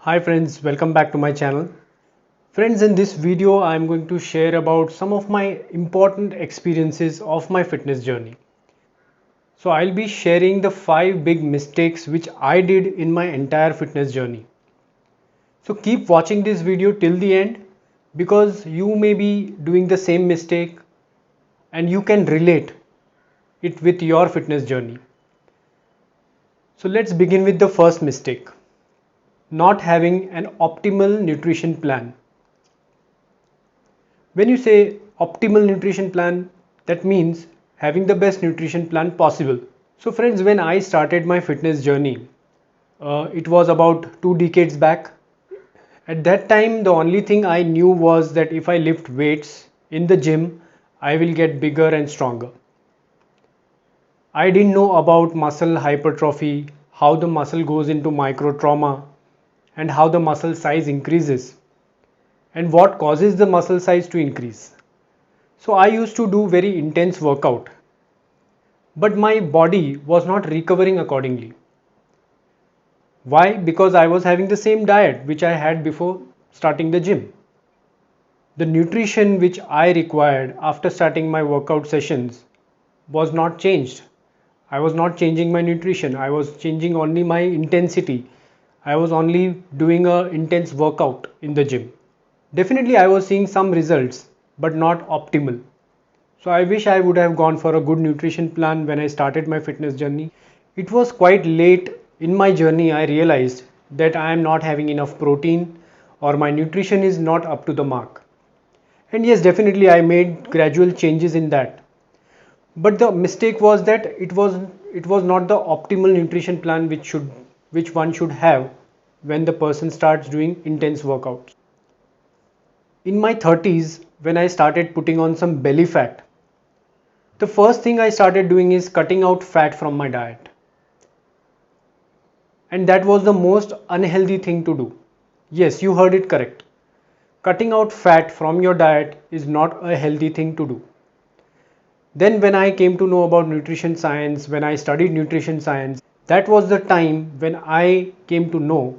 Hi friends, welcome back to my channel. Friends, in this video I am going to share about some of my important experiences of my fitness journey. So I'll be sharing the 5 big mistakes which I did in my entire fitness journey. So keep watching this video till the end because you may be doing the same mistake and you can relate it with your fitness journey. So let's begin with the first mistake. Not having an optimal nutrition plan. When you say optimal nutrition plan, that means having the best nutrition plan possible. So, friends, when I started my fitness journey, it was about 2 decades back. At that time, the only thing I knew was that if I lift weights in the gym, I will get bigger and stronger. I didn't know about muscle hypertrophy, how the muscle goes into micro trauma, and how the muscle size increases, and what causes the muscle size to increase. So I used to do very intense workout, but my body was not recovering accordingly. Why? Because I was having the same diet which I had before starting the gym. The nutrition which I required after starting my workout sessions was not changed. I was not changing my nutrition. I was changing only my intensity. I was only doing a intense workout in the gym. Definitely I was seeing some results, but not optimal. So I wish I would have gone for a good nutrition plan when I started my fitness journey. It was quite late in my journey I realized that I am not having enough protein or my nutrition is not up to the mark. And yes, definitely I made gradual changes in that. But the mistake was that it was not the optimal nutrition plan which one should have when the person starts doing intense workouts. In my 30s, when I started putting on some belly fat, the first thing I started doing is cutting out fat from my diet. And that was the most unhealthy thing to do. Yes, you heard it correct. Cutting out fat from your diet is not a healthy thing to do. Then, when I came to know about nutrition science, when I studied nutrition science, that was the time when I came to know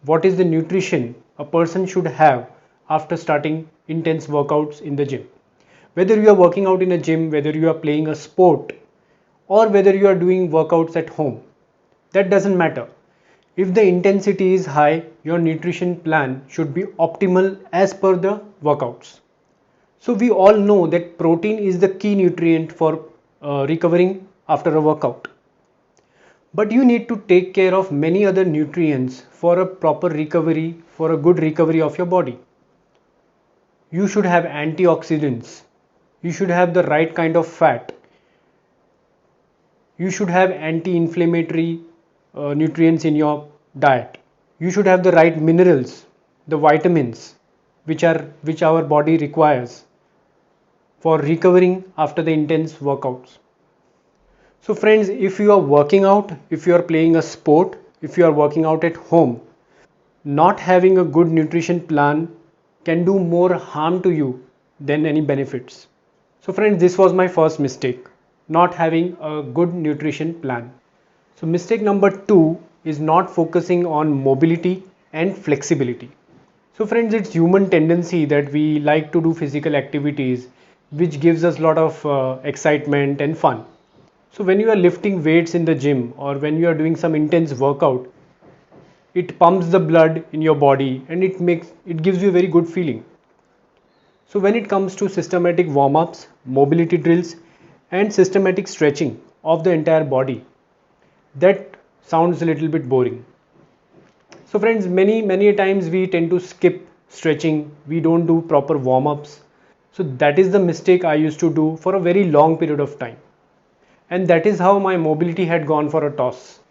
what is the nutrition a person should have after starting intense workouts in the gym. Whether you are working out in a gym, whether you are playing a sport, or whether you are doing workouts at home, that doesn't matter. If the intensity is high, your nutrition plan should be optimal as per the workouts. So we all know that protein is the key nutrient for recovering after a workout. But you need to take care of many other nutrients for a proper recovery, for a good recovery of your body. You should have antioxidants. You should have the right kind of fat. You should have anti-inflammatory nutrients in your diet. You should have the right minerals, the vitamins which our body requires for recovering after the intense workouts. So friends, if you are working out, if you are playing a sport, if you are working out at home, not having a good nutrition plan can do more harm to you than any benefits. So friends, this was my first mistake, not having a good nutrition plan. So mistake number 2 is not focusing on mobility and flexibility. So friends, it's human tendency that we like to do physical activities which gives us a lot of excitement and fun. So when you are lifting weights in the gym or when you are doing some intense workout, it pumps the blood in your body and it gives you a very good feeling. So when it comes to systematic warm-ups, mobility drills and systematic stretching of the entire body, that sounds a little bit boring. So friends, many times we tend to skip stretching, we don't do proper warm-ups. So that is the mistake I used to do for a very long period of time. And that is how my mobility had gone for a toss.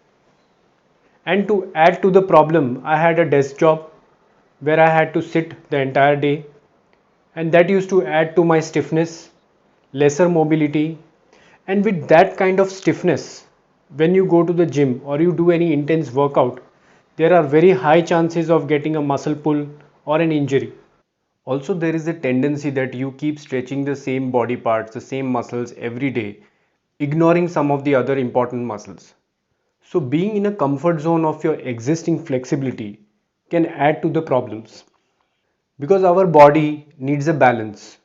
And to add to the problem, I had a desk job where I had to sit the entire day, and that used to add to my stiffness, lesser mobility. And with that kind of stiffness, when you go to the gym or you do any intense workout, there are very high chances of getting a muscle pull or an injury. Also, there is a tendency that you keep stretching the same body parts, the same muscles every day, ignoring some of the other important muscles. So being in a comfort zone of your existing flexibility can add to the problems, because our body needs a balance.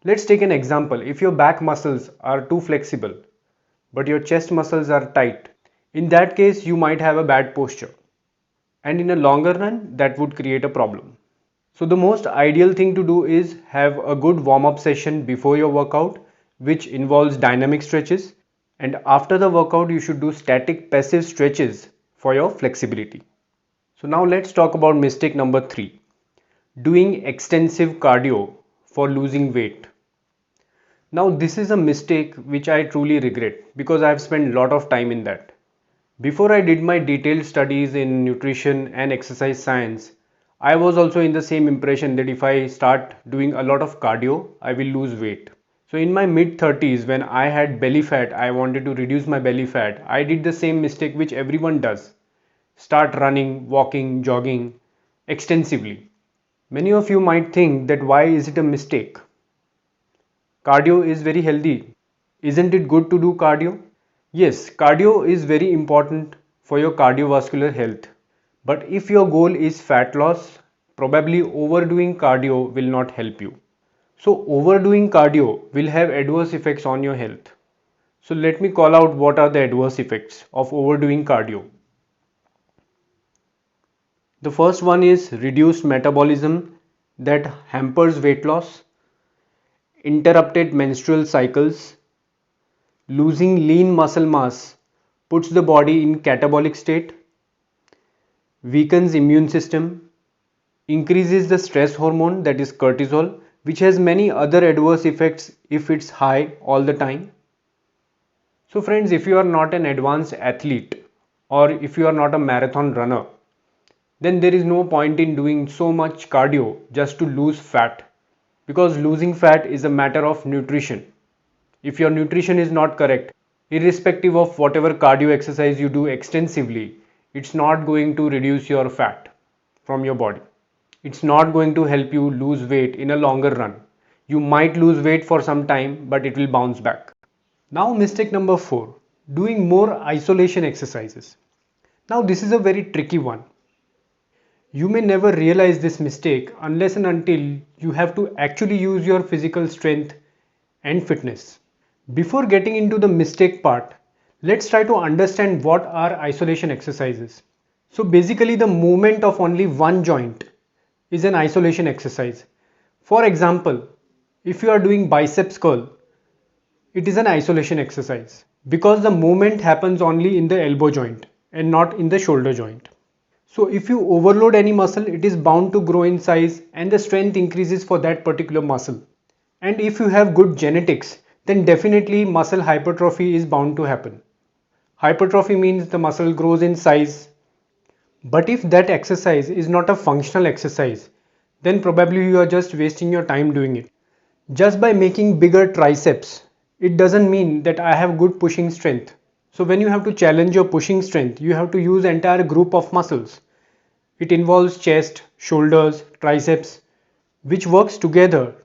Let's take an example. If your back muscles are too flexible but your chest muscles are tight, in that case you might have a bad posture, and in a longer run that would create a problem. So the most ideal thing to do is have a good warm up session before your workout, which involves dynamic stretches, and after the workout you should do static passive stretches for your flexibility. So now let's talk about mistake number 3, doing extensive cardio for losing weight. Now this is a mistake which I truly regret because I have spent a lot of time in that. Before I did my detailed studies in nutrition and exercise science, I was also in the same impression that if I start doing a lot of cardio, I will lose weight. So in my mid 30s, when I had belly fat, I wanted to reduce my belly fat. I did the same mistake which everyone does. Start running, walking, jogging extensively. Many of you might think that why is it a mistake? Cardio is very healthy. Isn't it good to do cardio? Yes, cardio is very important for your cardiovascular health. But if your goal is fat loss, probably overdoing cardio will not help you. So, overdoing cardio will have adverse effects on your health. So, let me call out what are the adverse effects of overdoing cardio. The first one is reduced metabolism that hampers weight loss, interrupted menstrual cycles, losing lean muscle mass puts the body in catabolic state, weakens immune system, increases the stress hormone that is cortisol, which has many other adverse effects if it's high all the time. So friends, if you are not an advanced athlete or if you are not a marathon runner, then there is no point in doing so much cardio just to lose fat, because losing fat is a matter of nutrition. If your nutrition is not correct, irrespective of whatever cardio exercise you do extensively, it's not going to reduce your fat from your body. It's not going to help you lose weight in a longer run. You might lose weight for some time, but it will bounce back. Now, mistake number 4, doing more isolation exercises. Now, this is a very tricky one. You may never realize this mistake unless and until you have to actually use your physical strength and fitness. Before getting into the mistake part, let's try to understand what are isolation exercises. So basically the movement of only one joint is an isolation exercise. For example, if you are doing biceps curl, it is an isolation exercise because the movement happens only in the elbow joint and not in the shoulder joint. So if you overload any muscle, it is bound to grow in size and the strength increases for that particular muscle. And if you have good genetics, then definitely muscle hypertrophy is bound to happen. Hypertrophy means the muscle grows in size. But if that exercise is not a functional exercise, then probably you are just wasting your time doing it. Just by making bigger triceps, it doesn't mean that I have good pushing strength. So when you have to challenge your pushing strength, you have to use entire group of muscles. It involves chest, shoulders, triceps, which works together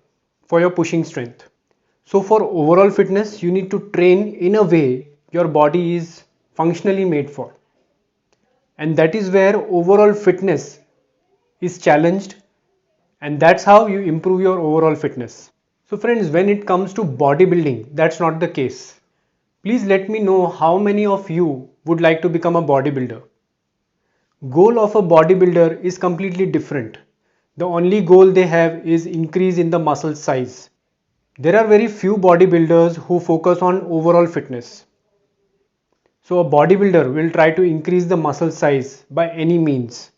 for your pushing strength. So for overall fitness, you need to train in a way your body is functionally made for. And that is where overall fitness is challenged, and that's how you improve your overall fitness. So friends, when it comes to bodybuilding, that's not the case. Please let me know how many of you would like to become a bodybuilder. Goal of a bodybuilder is completely different. The only goal they have is increase in the muscle size. There are very few bodybuilders who focus on overall fitness. So a bodybuilder will try to increase the muscle size by any means.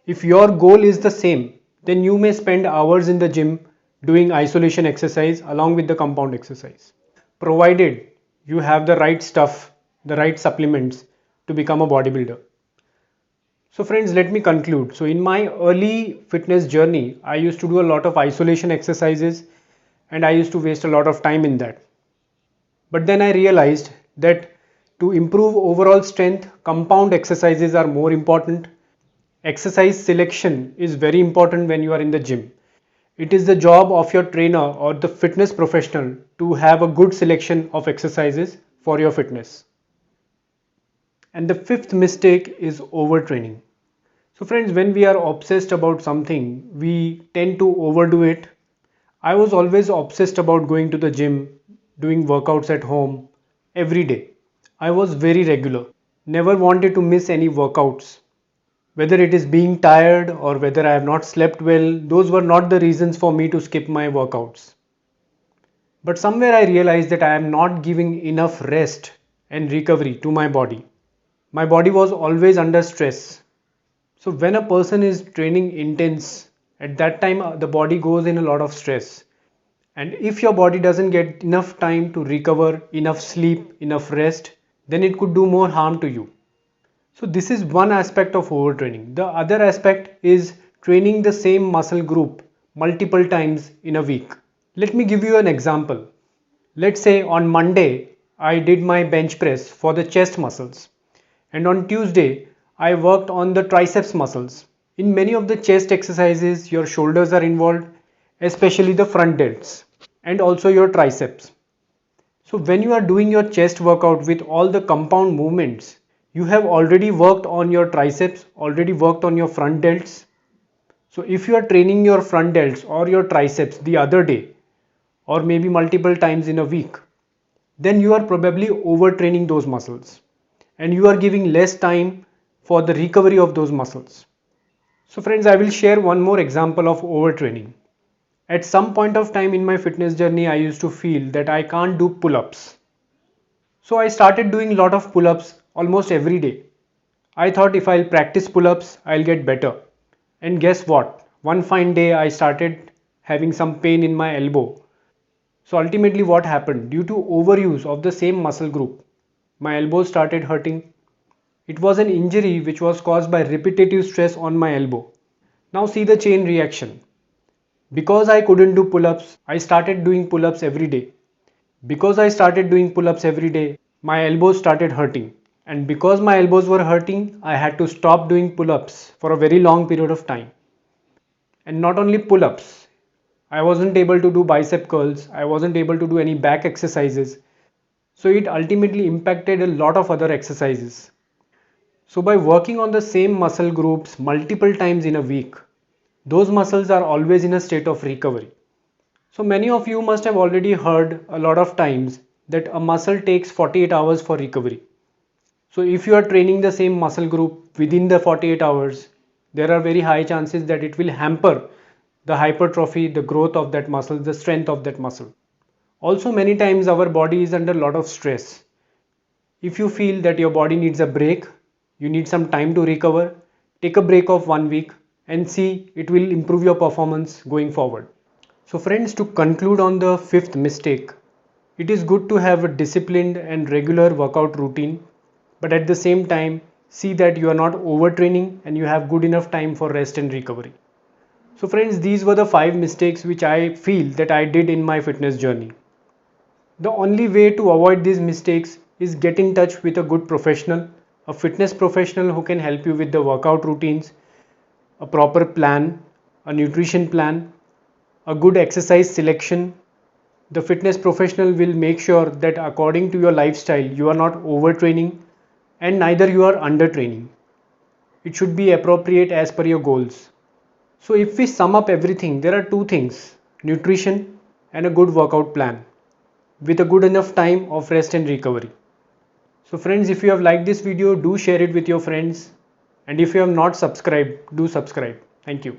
If your goal is the same, then you may spend hours in the gym doing isolation exercise along with the compound exercise, provided you have the right stuff, the right supplements to become a bodybuilder. So friends, let me conclude. So in my early fitness journey, I used to do a lot of isolation exercises and I used to waste a lot of time in that. But then I realized that to improve overall strength, compound exercises are more important. Exercise selection is very important when you are in the gym. It is the job of your trainer or the fitness professional to have a good selection of exercises for your fitness. And the fifth mistake is overtraining. So friends, when we are obsessed about something, we tend to overdo it. I was always obsessed about going to the gym, doing workouts at home every day. I was very regular, never wanted to miss any workouts. Whether it is being tired or whether I have not slept well, those were not the reasons for me to skip my workouts. But somewhere I realized that I am not giving enough rest and recovery to my body. My body was always under stress. So when a person is training intense, at that time the body goes in a lot of stress. And if your body doesn't get enough time to recover, enough sleep, enough rest, then it could do more harm to you. So this is one aspect of overtraining. The other aspect is training the same muscle group multiple times in a week. Let me give you an example. Let's say on Monday I did my bench press for the chest muscles, and on Tuesday I worked on the triceps muscles. In many of the chest exercises your shoulders are involved, especially the front delts and also your triceps. So when you are doing your chest workout with all the compound movements, you have already worked on your triceps, already worked on your front delts. So if you are training your front delts or your triceps the other day, or maybe multiple times in a week, then you are probably overtraining those muscles and you are giving less time for the recovery of those muscles. So friends, I will share one more example of overtraining. At some point of time in my fitness journey, I used to feel that I can't do pull-ups. So I started doing a lot of pull-ups almost every day. I thought if I'll practice pull-ups, I'll get better. And guess what? One fine day I started having some pain in my elbow. So ultimately what happened? Due to overuse of the same muscle group, my elbow started hurting. It was an injury which was caused by repetitive stress on my elbow. Now see the chain reaction. Because I couldn't do pull-ups, I started doing pull-ups every day. Because I started doing pull-ups every day, my elbows started hurting. And because my elbows were hurting, I had to stop doing pull-ups for a very long period of time. And not only pull-ups, I wasn't able to do bicep curls, I wasn't able to do any back exercises. So it ultimately impacted a lot of other exercises. So by working on the same muscle groups multiple times in a week, those muscles are always in a state of recovery. So many of you must have already heard a lot of times that a muscle takes 48 hours for recovery. So if you are training the same muscle group within the 48 hours, there are very high chances that it will hamper the hypertrophy, the growth of that muscle, the strength of that muscle. Also many times our body is under a lot of stress. If you feel that your body needs a break, you need some time to recover, take a break of 1 week and see it will improve your performance going forward. So friends, to conclude on the fifth mistake, it is good to have a disciplined and regular workout routine, but at the same time, see that you are not overtraining and you have good enough time for rest and recovery. So friends, these were the 5 mistakes which I feel that I did in my fitness journey. The only way to avoid these mistakes is get in touch with a good professional, a fitness professional who can help you with the workout routines, a proper plan, a nutrition plan, a good exercise selection. The fitness professional will make sure that according to your lifestyle, you are not overtraining and neither you are undertraining. It should be appropriate as per your goals. So if we sum up everything, there are two things: nutrition and a good workout plan with a good enough time of rest and recovery. So friends, if you have liked this video, do share it with your friends, and if you have not subscribed, do subscribe. Thank you.